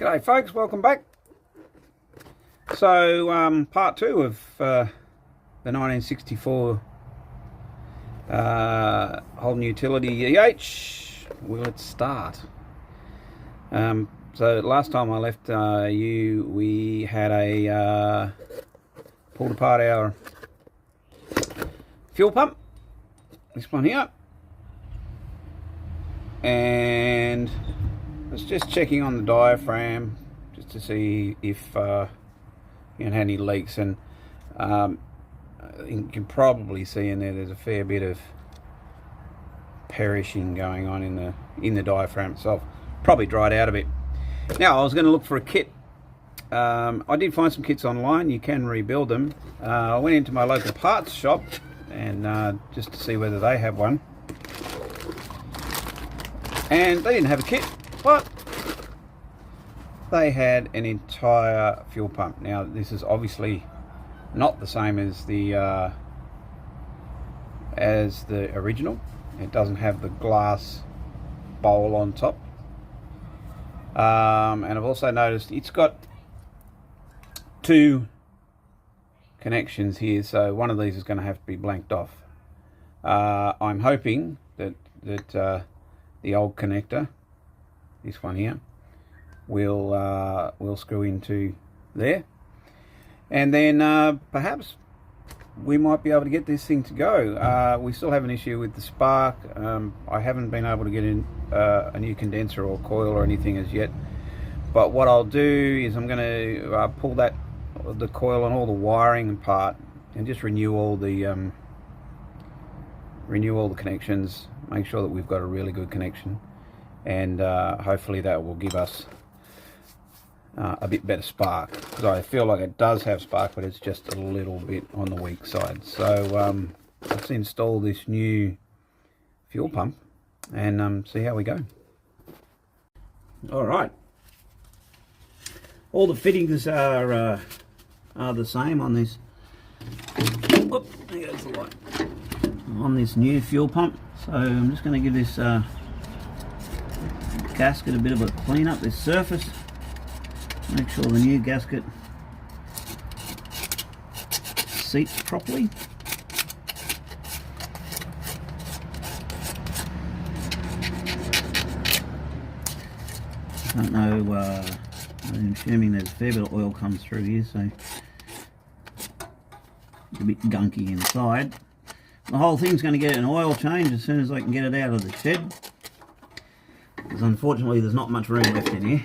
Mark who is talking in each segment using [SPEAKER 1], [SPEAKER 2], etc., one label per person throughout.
[SPEAKER 1] G'day folks, welcome back. So part 2 of the 1964 Holden Utility EH. Well, let's start. So last time I left we had a pulled apart our fuel pump, this one here, and I was just checking on the diaphragm just to see if it had any leaks, and you can probably see in there's a fair bit of perishing going on in the diaphragm itself. Probably dried out a bit. Now I was going to look for a kit. I did find some kits online. You can rebuild them. I went into my local parts shop and just to see whether they have one, and they didn't have a kit, but they had an entire fuel pump. Now this is obviously not the same as the original. It doesn't have the glass bowl on top, and I've also noticed it's got 2 connections here, so one of these is going to have to be blanked off. I'm hoping that the old connector, this one here, will screw into there, and then perhaps we might be able to get this thing to go. We still have an issue with the spark. I haven't been able to get in a new condenser or coil or anything as yet, but what I'll do is I'm going to pull the coil and all the wiring apart and just renew all the connections, make sure that we've got a really good connection, and hopefully that will give us a bit better spark, because I feel like it does have spark, but it's just a little bit on the weak side. So let's install this new fuel pump and see how we go. All right, all the fittings are the same on this. Whoop, there goes the light. On this new fuel pump. So I'm just going to give this gasket a bit of a clean up, this surface. Make sure the new gasket seats properly. I don't know, I'm assuming there's a fair bit of oil comes through here, so it's a bit gunky inside. The whole thing's going to get an oil change as soon as I can get it out of the shed, because unfortunately there's not much room left in here.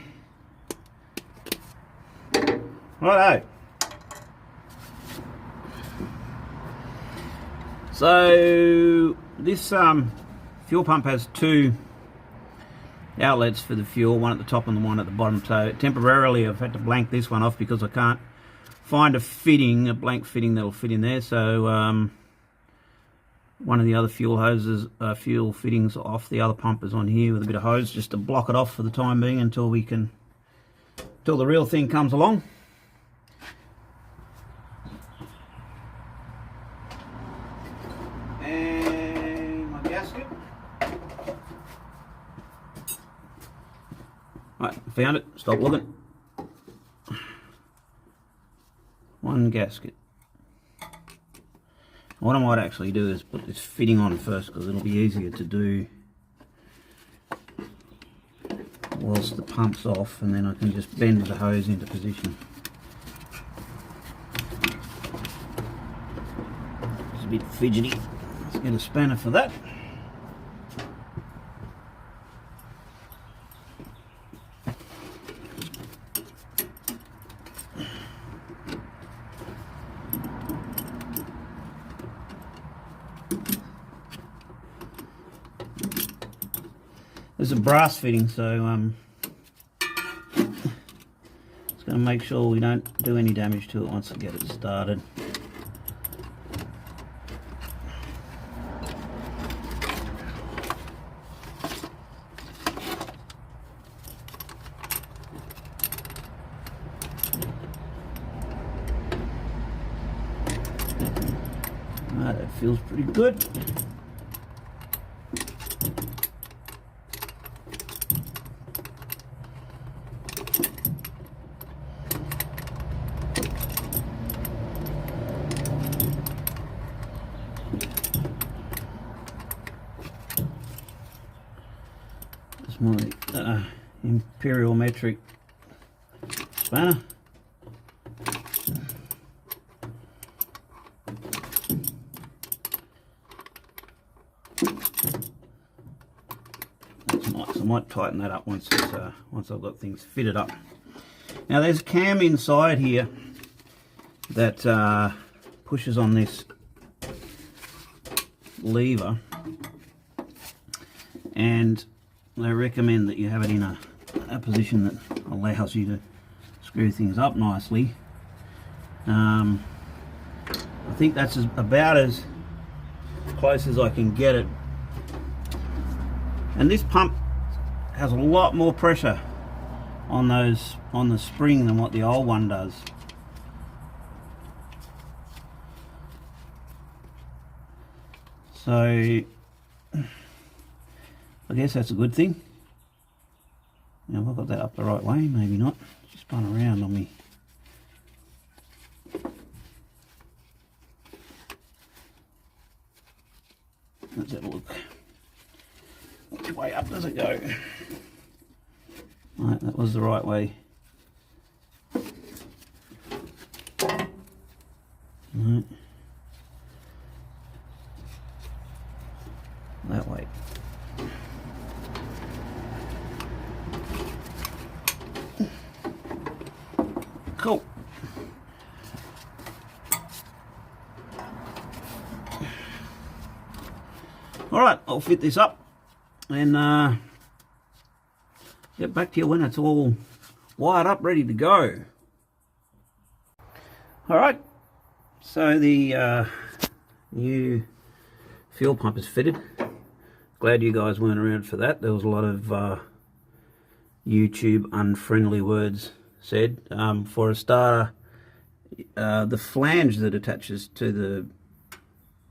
[SPEAKER 1] Righto. So this fuel pump has 2 outlets for the fuel, one at the top and the one at the bottom. So temporarily I've had to blank this one off because I can't find a blank fitting that'll fit in there. So one of the other fuel fittings off the other pump is on here with a bit of hose just to block it off for the time being until the real thing comes along. And my gasket. Right, found it. Stop looking. One gasket. What I might actually do is put this fitting on first, because it'll be easier to do whilst the pump's off, and then I can just bend the hose into position. It's a bit fidgety. Let's get a spanner for that. There's a brass fitting, so it's going to make sure we don't do any damage to it once I get it started. That feels pretty good. That's my imperial metric spanner. That's nice. I might tighten that up once I've got things fitted up. Now there's a cam inside here that pushes on this lever, and they recommend that you have it in a position that allows you to screw things up nicely. I think that's about as close as I can get it. And this pump has a lot more pressure on the spring than what the old one does. So I guess that's a good thing. Now, have I got that up the right way? Maybe not. Just spun around on me. Let's have a look. Which way up does it go? Right, that was the right way. Right. That way. Cool. All right, I'll fit this up and get back to you when it's all wired up, ready to go. All right, so the new fuel pump is fitted. Glad you guys weren't around for that. There was a lot of YouTube unfriendly words said. For a starter, the flange that attaches to the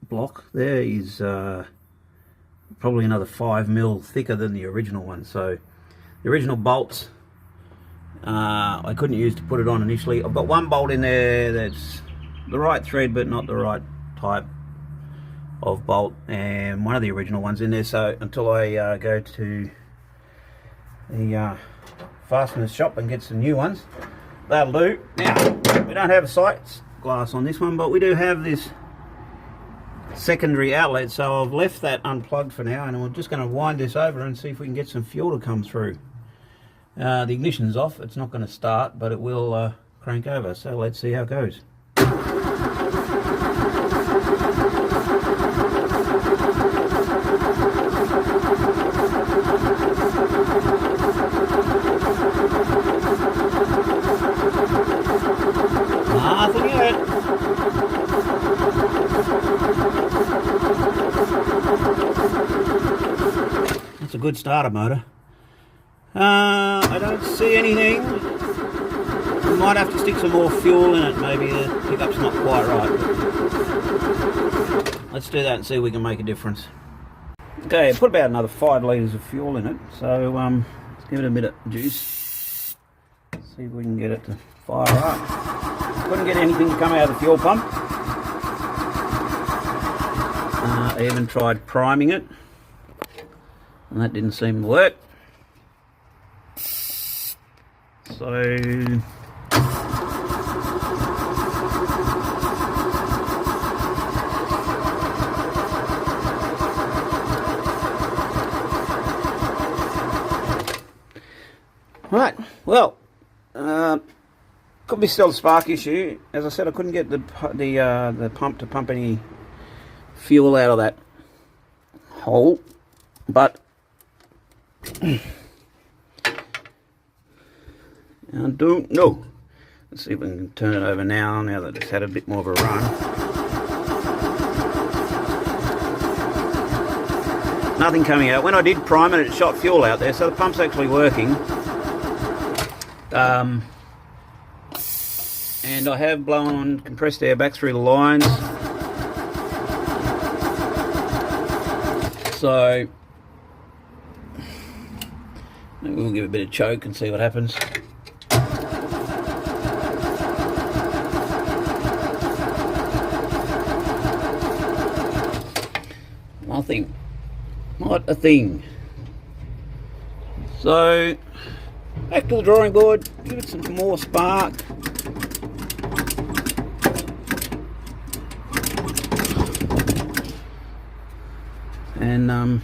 [SPEAKER 1] block there is probably another 5mm thicker than the original one. So the original bolts I couldn't use to put it on initially. I've got one bolt in there that's the right thread but not the right type of bolt, and one of the original ones in there. So until I go to the fastener shop and get some new ones, that'll do. Now, we don't have a sight glass on this one, but we do have this secondary outlet, so I've left that unplugged for now, and we're just going to wind this over and see if we can get some fuel to come through. The ignition's off, it's not going to start, but it will crank over, so let's see how it goes. Nothing yet. That's a good starter motor. I don't see anything. We might have to stick some more fuel in it. Maybe the pickup's not quite right. Let's do that and see if we can make a difference. Okay, put about another 5 litres of fuel in it. So let's give it a bit of juice. See if we can get it to fire up. Couldn't get anything to come out of the fuel pump. I even tried priming it, and that didn't seem to work. So right, well, could be still a spark issue. As I said, I couldn't get the pump to pump any fuel out of that hole, but I don't know. Let's see if we can turn it over now that it's had a bit more of a run. Nothing coming out. When I did prime it, it shot fuel out there, so the pump's actually working. And I have blown compressed air back through the lines. So maybe we'll give it a bit of choke and see what happens. Nothing. Not a thing. So back to the drawing board, give it some more spark. And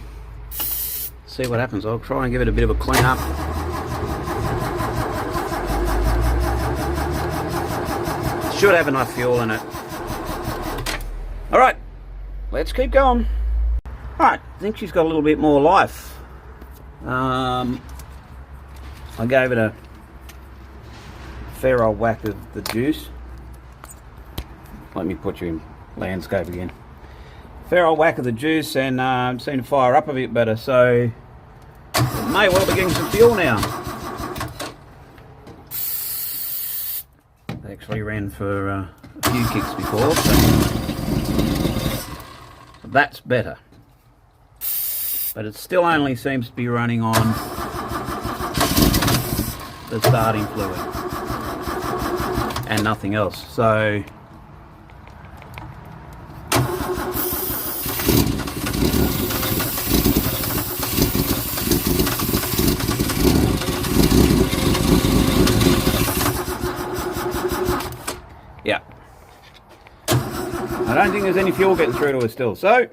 [SPEAKER 1] see what happens. I'll try and give it a bit of a clean up. Should have enough fuel in it. Alright, let's keep going. Alright, I think she's got a little bit more life. I gave it a fair old whack of the juice. Let me put you in landscape again. Fair old whack of the juice, and seemed to fire up a bit better, so it may well be getting some fuel now. They actually ran for a few kicks before, so that's better. But it still only seems to be running on the starting fluid and nothing else. So yeah, I don't think there's any fuel getting through to us still. So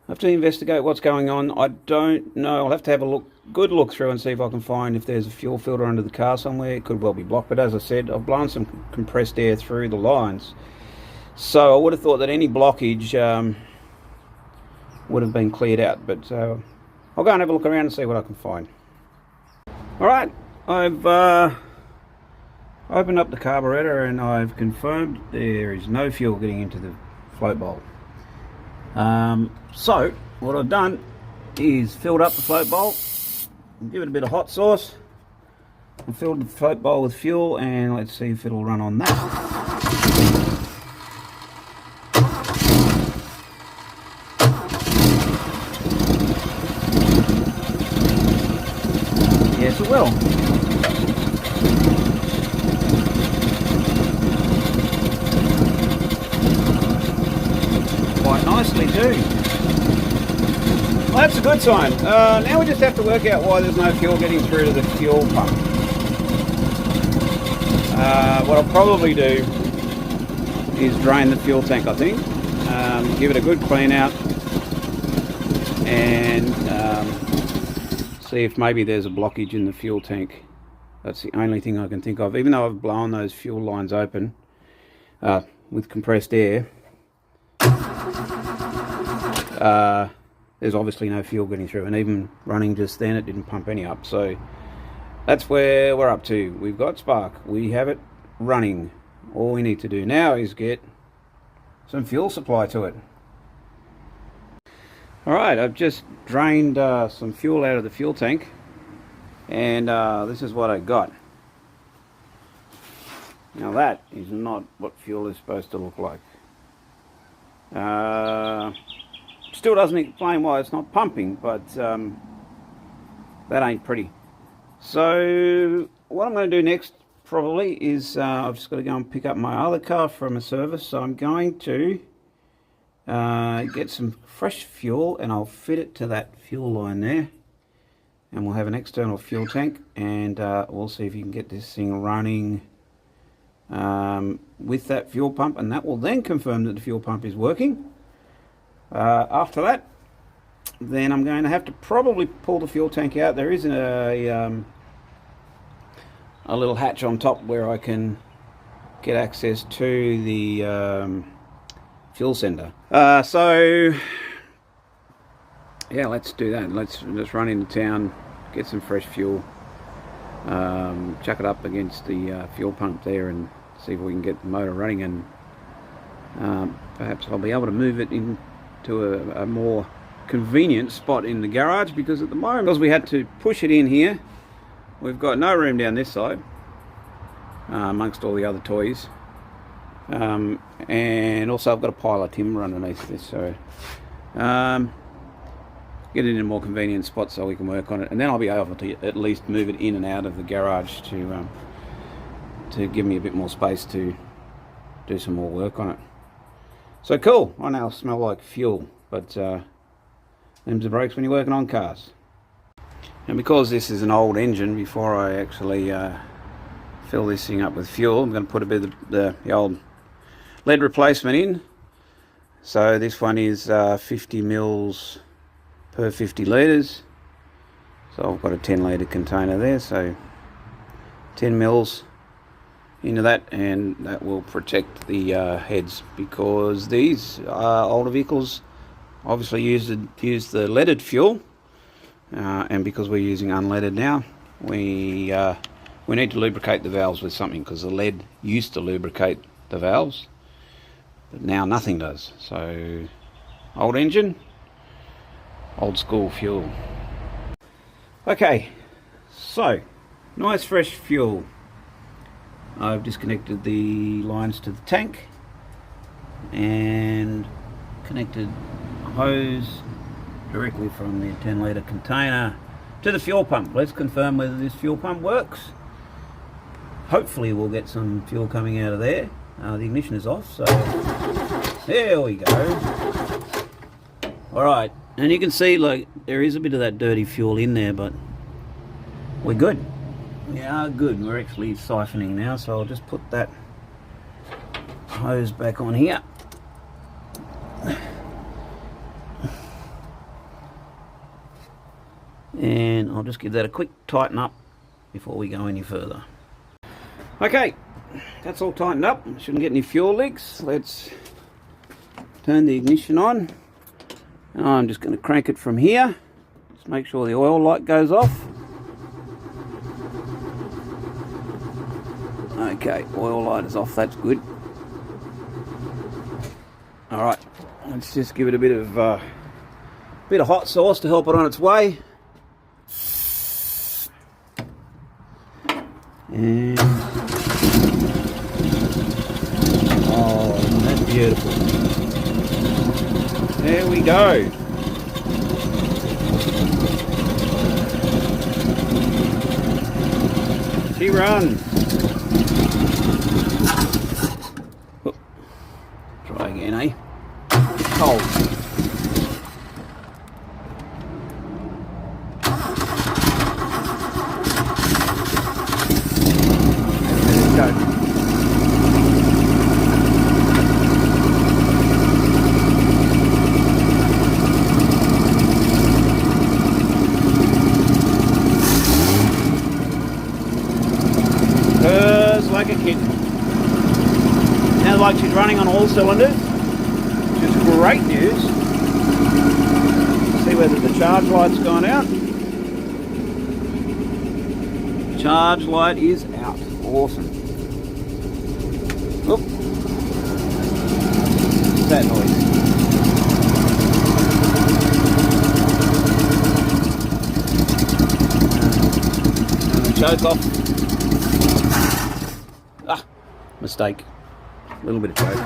[SPEAKER 1] I have to investigate what's going on. I don't know. I'll have to have a good look through and see if I can find if there's a fuel filter under the car somewhere. It could well be blocked, but as I said, I've blown some compressed air through the lines. So I would have thought that any blockage would have been cleared out, but I'll go and have a look around and see what I can find. Alright, I've opened up the carburetor and I've confirmed there is no fuel getting into the float bowl. So what I've done is filled up the float bowl, give it a bit of hot sauce, and filled the float bowl with fuel, and let's see if it'll run on that. Yes, it will. Quite nicely too. Well, that's a good sign. Now we just have to work out why there's no fuel getting through to the fuel pump. What I'll probably do is drain the fuel tank, I think. Give it a good clean out and see if maybe there's a blockage in the fuel tank. That's the only thing I can think of. Even though I've blown those fuel lines open with compressed air, there's obviously no fuel getting through, and even running just then it didn't pump any up. So that's where we're up to. We've got spark, we have it running. All we need to do now is get some fuel supply to it. Alright, I've just drained some fuel out of the fuel tank, and this is what I got. Now that is not what fuel is supposed to look like. Still doesn't explain why it's not pumping, but that ain't pretty. So what I'm going to do next probably is I've just got to go and pick up my other car from a service. So I'm going to get some fresh fuel, and I'll fit it to that fuel line there, and we'll have an external fuel tank, and we'll see if you can get this thing running with that fuel pump, and that will then confirm that the fuel pump is working. After that, then I'm going to have to probably pull the fuel tank out. There is a little hatch on top where I can get access to the fuel sender. So yeah, let's do that. Let's run into town, get some fresh fuel, chuck it up against the fuel pump there, and see if we can get the motor running, and perhaps I'll be able to move it into a more convenient spot in the garage, because at the moment, because we had to push it in here, we've got no room down this side amongst all the other toys, and also I've got a pile of timber underneath this, so get it in a more convenient spot so we can work on it, and then I'll be able to at least move it in and out of the garage to give me a bit more space to do some more work on it. So cool. I now smell like fuel, but Them's the brakes when you're working on cars. And because this is an old engine, before I actually fill this thing up with fuel, I'm going to put a bit of the old lead replacement in. So this one is 50 mils per 50 litres. So I've got a 10 litre container there, so 10 mils into that, and that will protect the heads, because these older vehicles obviously use the leaded fuel, and because we're using unleaded now, we need to lubricate the valves with something, because the lead used to lubricate the valves, but now nothing does. So old engine, old school fuel. Okay, so nice fresh fuel. I've disconnected the lines to the tank and connected a hose directly from the 10 litre container to the fuel pump. Let's confirm whether this fuel pump works. Hopefully we'll get some fuel coming out of there. The ignition is off, so there we go. Alright, and you can see, like, there is a bit of that dirty fuel in there, but we're good. We are good. We're actually siphoning now, so I'll just put that hose back on here. And I'll just give that a quick tighten up before we go any further. Okay, that's all tightened up. Shouldn't get any fuel leaks. Let's turn the ignition on. I'm just going to crank it from here. Just make sure the oil light goes off. Okay, oil light is off, that's good. Alright, let's just give it a bit of hot sauce to help it on its way. And oh, isn't that beautiful? There we go. She runs. Try again, eh? Cold. There we go. Purrs like a kitten. Sounds like she's running on all cylinders, which is great news. See whether the charge light's gone out. Charge light is out. Awesome. Oop. What's that noise? And the choke off. Ah, mistake. A little bit of choke.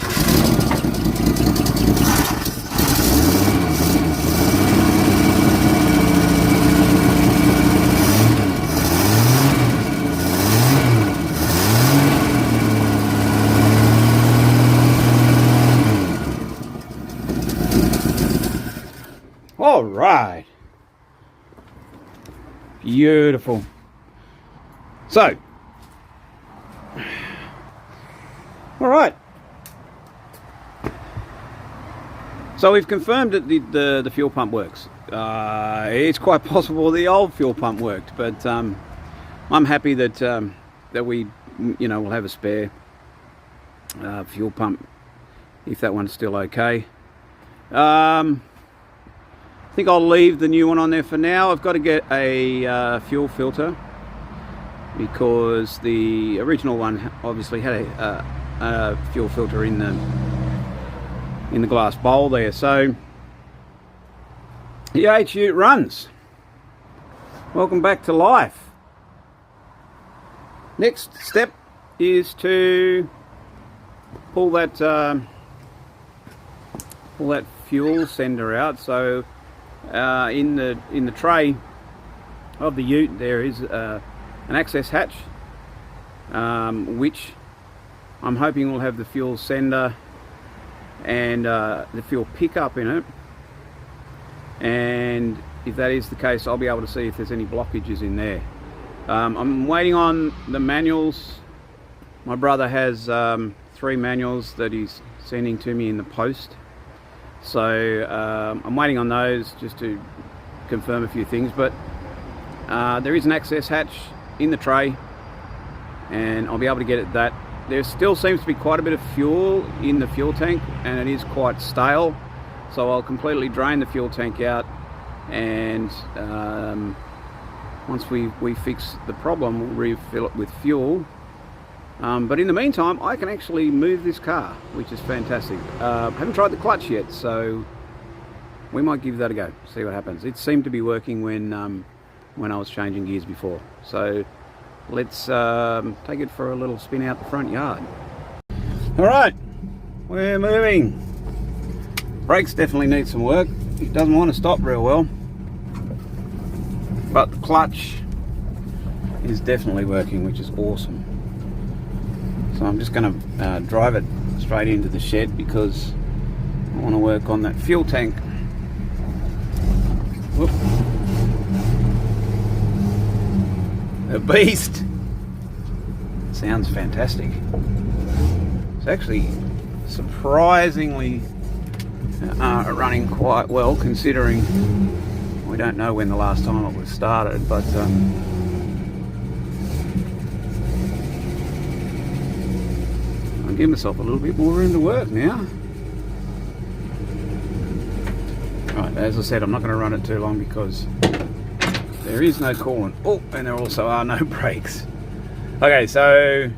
[SPEAKER 1] All right. Beautiful. So, all right. So we've confirmed that the fuel pump works. It's quite possible the old fuel pump worked, but I'm happy that that we, will have a spare fuel pump if that one's still okay. I think I'll leave the new one on there for now. I've got to get a fuel filter, because the original one obviously had a fuel filter in the glass bowl there. So the EH Ute runs. Welcome back to life. Next step is to pull that fuel sender out. So in the tray of the Ute there is an access hatch, which I'm hoping will have the fuel sender and the fuel pickup in it. and if that is the case, I'll be able to see if there's any blockages in there. I'm waiting on the manuals. My brother has 3 manuals that he's sending to me in the post, so I'm waiting on those just to confirm a few things. But there is an access hatch in the tray, and I'll be able to get at that. There still seems to be quite a bit of fuel in the fuel tank, and it is quite stale, so I'll completely drain the fuel tank out, and once we fix the problem, we'll refill it with fuel. But in the meantime, I can actually move this car, which is fantastic. Haven't tried the clutch yet, so we might give that a go, see what happens. It seemed to be working when I was changing gears before. So let's take it for a little spin out the front yard. All right, we're moving. Brakes definitely need some work. It doesn't want to stop real well, but the clutch is definitely working, which is awesome. So I'm just going to drive it straight into the shed because I want to work on that fuel tank. Whoop. A beast. Sounds fantastic. It's actually surprisingly running quite well, considering we don't know when the last time it was started, but I'll give myself a little bit more room to work now. Right, as I said, I'm not going to run it too long because there is no coolant. Oh, and there also are no brakes. Okay, so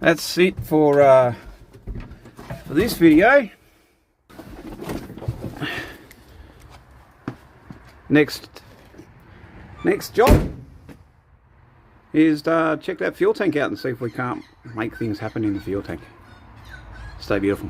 [SPEAKER 1] that's it for this video. Next job is check that fuel tank out and see if we can't make things happen in the fuel tank. Stay beautiful.